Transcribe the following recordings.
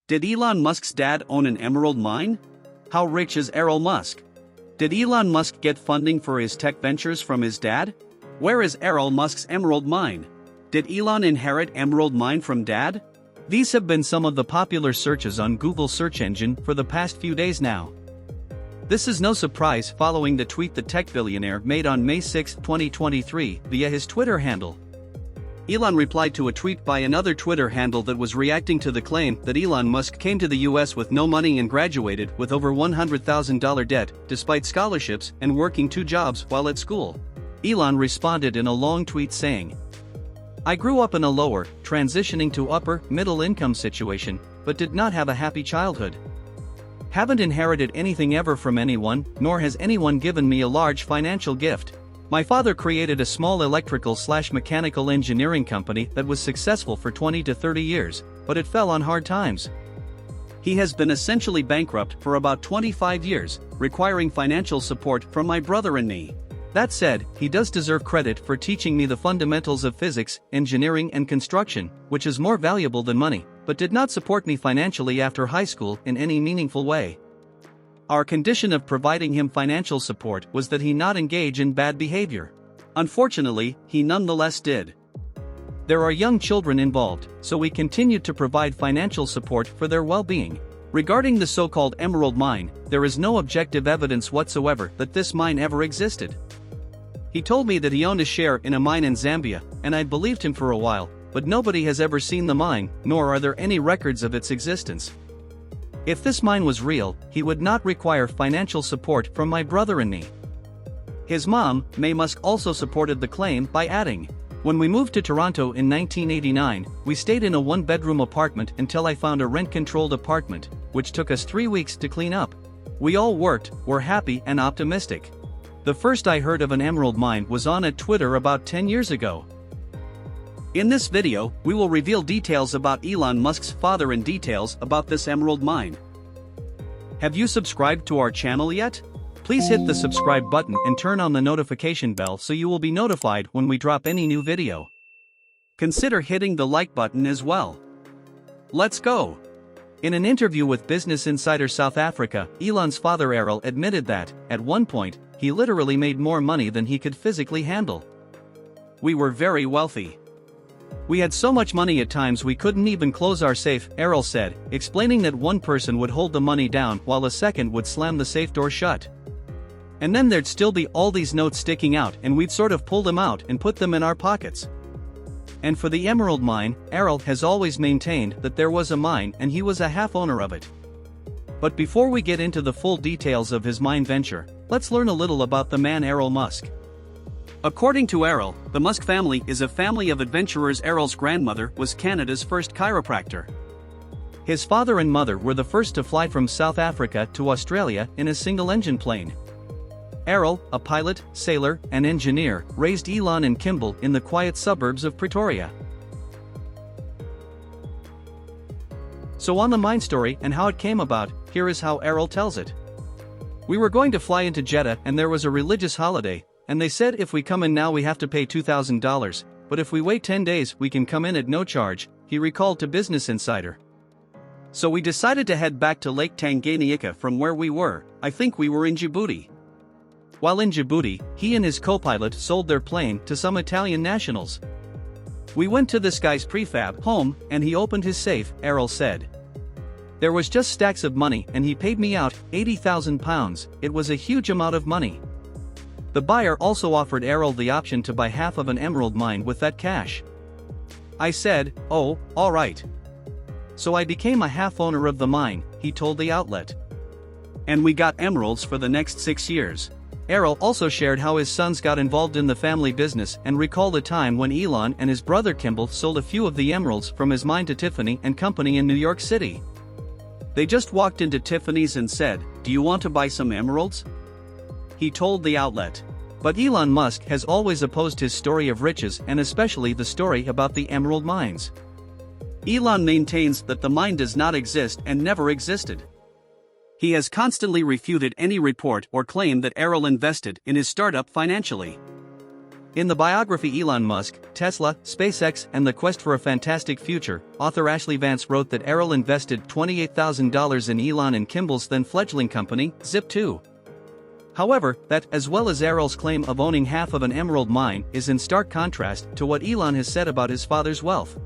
Did Elon Musk's dad own an emerald mine? How rich is Errol Musk? Did Elon Musk get funding for his tech ventures from his dad? Where is Errol Musk's emerald mine? Did Elon inherit emerald mine from dad? These have been some of the popular searches on Google search engine for the past few days now. This is no surprise following the tweet the tech billionaire made on May 6, 2023, via his Twitter handle. Elon replied to a tweet by another Twitter handle that was reacting to the claim that Elon Musk came to the US with no money and graduated with over $100,000 debt, despite scholarships and working 2 jobs while at school. Elon responded in a long tweet saying, "I grew up in a lower, transitioning to upper, middle income situation, but did not have a happy childhood. Haven't inherited anything ever from anyone, nor has anyone given me a large financial gift. My father created a small electrical/mechanical engineering company that was successful for 20 to 30 years, but it fell on hard times. He has been essentially bankrupt for about 25 years, requiring financial support from my brother and me. That said, he does deserve credit for teaching me the fundamentals of physics, engineering and construction, which is more valuable than money, but did not support me financially after high school in any meaningful way. Our condition of providing him financial support was that he not engage in bad behavior. Unfortunately, he nonetheless did. There are young children involved, so we continued to provide financial support for their well-being. Regarding the so-called emerald mine, there is no objective evidence whatsoever that this mine ever existed. He told me that he owned a share in a mine in Zambia, and I believed him for a while, but nobody has ever seen the mine, nor are there any records of its existence. If this mine was real, he would not require financial support from my brother and me." His mom, May Musk, also supported the claim by adding, "When we moved to Toronto in 1989, we stayed in a 1-bedroom apartment until I found a rent-controlled apartment, which took us 3 weeks to clean up. We all worked, were happy and optimistic. The first I heard of an emerald mine was on at Twitter about 10 years ago." In this video, we will reveal details about Elon Musk's father and details about this emerald mine. Have you subscribed to our channel yet? Please hit the subscribe button and turn on the notification bell so you will be notified when we drop any new video. Consider hitting the like button as well. Let's go! In an interview with Business Insider South Africa, Elon's father Errol admitted that, at one point, he literally made more money than he could physically handle. "We were very wealthy. We had so much money at times we couldn't even close our safe," Errol said, explaining that one person would hold the money down while a second would slam the safe door shut. "And then there'd still be all these notes sticking out and we'd sort of pull them out and put them in our pockets." And for the emerald mine, Errol has always maintained that there was a mine and he was a half owner of it. But before we get into the full details of his mine venture, let's learn a little about the man Errol Musk. According to Errol, the Musk family is a family of adventurers. Errol's grandmother was Canada's first chiropractor. His father and mother were the first to fly from South Africa to Australia in a single-engine plane. Errol, a pilot, sailor, and engineer, raised Elon and Kimball in the quiet suburbs of Pretoria. So on the mine story and how it came about, here is how Errol tells it. "We were going to fly into Jeddah and there was a religious holiday, and they said if we come in now we have to pay $2,000, but if we wait 10 days we can come in at no charge," he recalled to Business Insider. "So we decided to head back to Lake Tanganyika from where we were. I think we were in Djibouti. While in Djibouti, he and his co-pilot sold their plane to some Italian nationals. We went to this guy's prefab home and he opened his safe," Errol said. "There was just stacks of money and he paid me out £80,000, it was a huge amount of money. The buyer also offered Errol the option to buy half of an emerald mine with that cash. I said, oh, all right. So I became a half owner of the mine," he told the outlet. "And we got emeralds for the next 6 years." Errol also shared how his sons got involved in the family business and recalled a time when Elon and his brother Kimball sold a few of the emeralds from his mine to Tiffany & Company in New York City. "They just walked into Tiffany's and said, 'Do you want to buy some emeralds?' he told the outlet. But Elon Musk has always opposed his story of riches and especially the story about the emerald mines. Elon maintains that the mine does not exist and never existed. He has constantly refuted any report or claim that Errol invested in his startup financially. In the biography Elon Musk, Tesla, SpaceX, and the Quest for a Fantastic Future, author Ashley Vance wrote that Errol invested $28,000 in Elon and Kimball's then fledgling company, Zip2. However, that, as well as Errol's claim of owning half of an emerald mine, is in stark contrast to what Elon has said about his father's wealth.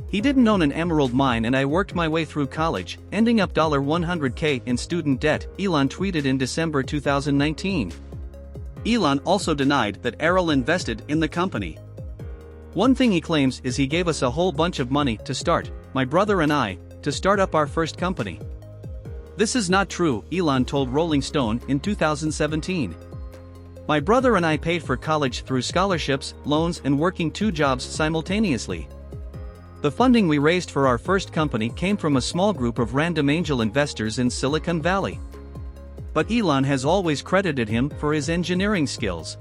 He didn't own an emerald mine and I worked my way through college, ending up $100K in student debt, Elon tweeted in December 2019. Elon also denied that Errol invested in the company. One thing he claims is he gave us a whole bunch of money to start, my brother and I, to start up our first company. This is not true, Elon told Rolling Stone in 2017. My brother and I paid for college through scholarships, loans, and working 2 jobs simultaneously. The funding we raised for our first company came from a small group of random angel investors in Silicon Valley. But Elon has always credited him for his engineering skills.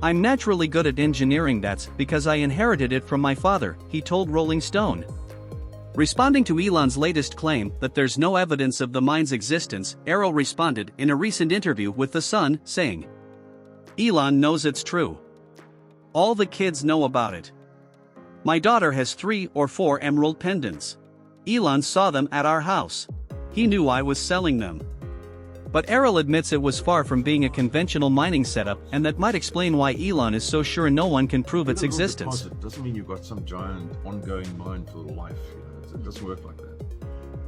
I'm naturally good at engineering, that's because I inherited it from my father, he told Rolling Stone. Responding to Elon's latest claim that there's no evidence of the mine's existence, Errol responded in a recent interview with The Sun, saying, "Elon knows it's true. All the kids know about it. My daughter has 3 or 4 emerald pendants. Elon saw them at our house. He knew I was selling them." But Errol admits it was far from being a conventional mining setup, and that might explain why Elon is so sure no one can prove its existence. Deposit doesn't mean you've got some giant ongoing mine for life. It doesn't work like that.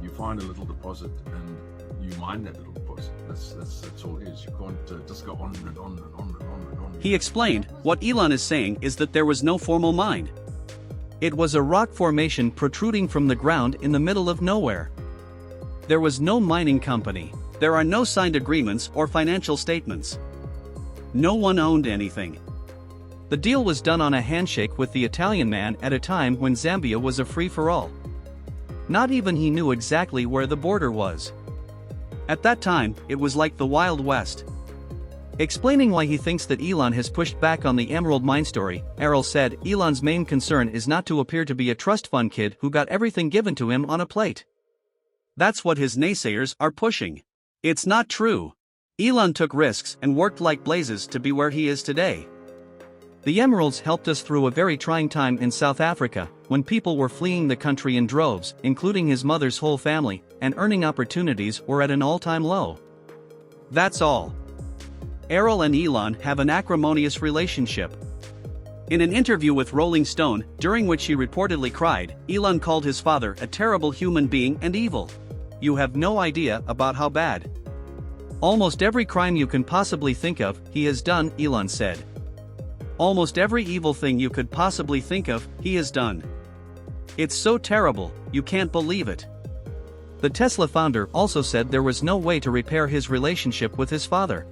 You find a little deposit and you mine that little deposit. That's all it is. You can't just go on and on and on and on and on. He explained, what Elon is saying is that there was no formal mine. It was a rock formation protruding from the ground in the middle of nowhere. There was no mining company. There are no signed agreements or financial statements. No one owned anything. The deal was done on a handshake with the Italian man at a time when Zambia was a free-for-all. Not even he knew exactly where the border was. At that time, it was like the Wild West. Explaining why he thinks that Elon has pushed back on the emerald mine story, Errol said, Elon's main concern is not to appear to be a trust fund kid who got everything given to him on a plate. That's what his naysayers are pushing. It's not true. Elon took risks and worked like blazes to be where he is today. The emeralds helped us through a very trying time in South Africa, when people were fleeing the country in droves, including his mother's whole family, and earning opportunities were at an all-time low. That's all. Errol and Elon have an acrimonious relationship. In an interview with Rolling Stone, during which he reportedly cried, Elon called his father a terrible human being and evil. You have no idea about how bad. Almost every crime you can possibly think of, he has done, Elon said. Almost every evil thing you could possibly think of, he has done. It's so terrible, you can't believe it. The Tesla founder also said there was no way to repair his relationship with his father.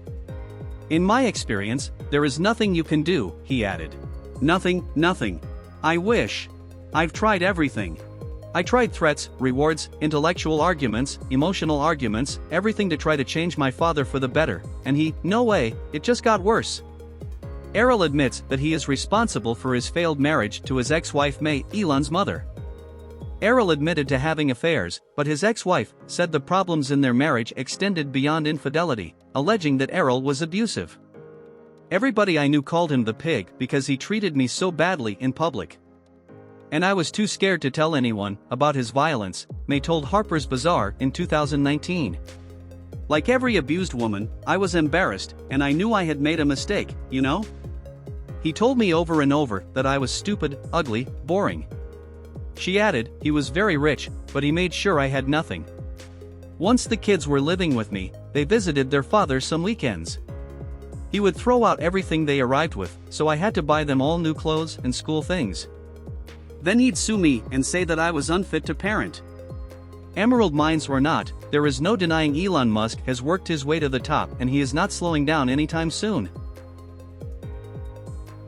In my experience, there is nothing you can do, he added. Nothing. I wish. I've tried everything. I tried threats, rewards, intellectual arguments, emotional arguments, everything to try to change my father for the better, and no way, it just got worse. Errol admits that he is responsible for his failed marriage to his ex-wife May, Elon's mother. Errol admitted to having affairs, but his ex-wife said the problems in their marriage extended beyond infidelity, alleging that Errol was abusive. Everybody I knew called him the pig because he treated me so badly in public. And I was too scared to tell anyone about his violence, May told Harper's Bazaar in 2019. Like every abused woman, I was embarrassed, and I knew I had made a mistake, you know? He told me over and over that I was stupid, ugly, boring. She added, he was very rich, but he made sure I had nothing. Once the kids were living with me, they visited their father some weekends. He would throw out everything they arrived with, so I had to buy them all new clothes and school things. Then he'd sue me and say that I was unfit to parent. Emerald mines or not, there is no denying Elon Musk has worked his way to the top and he is not slowing down anytime soon.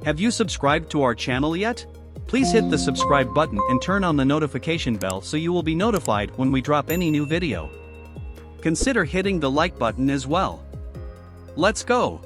Have you subscribed to our channel yet? Please hit the subscribe button and turn on the notification bell so you will be notified when we drop any new video. Consider hitting the like button as well. Let's go!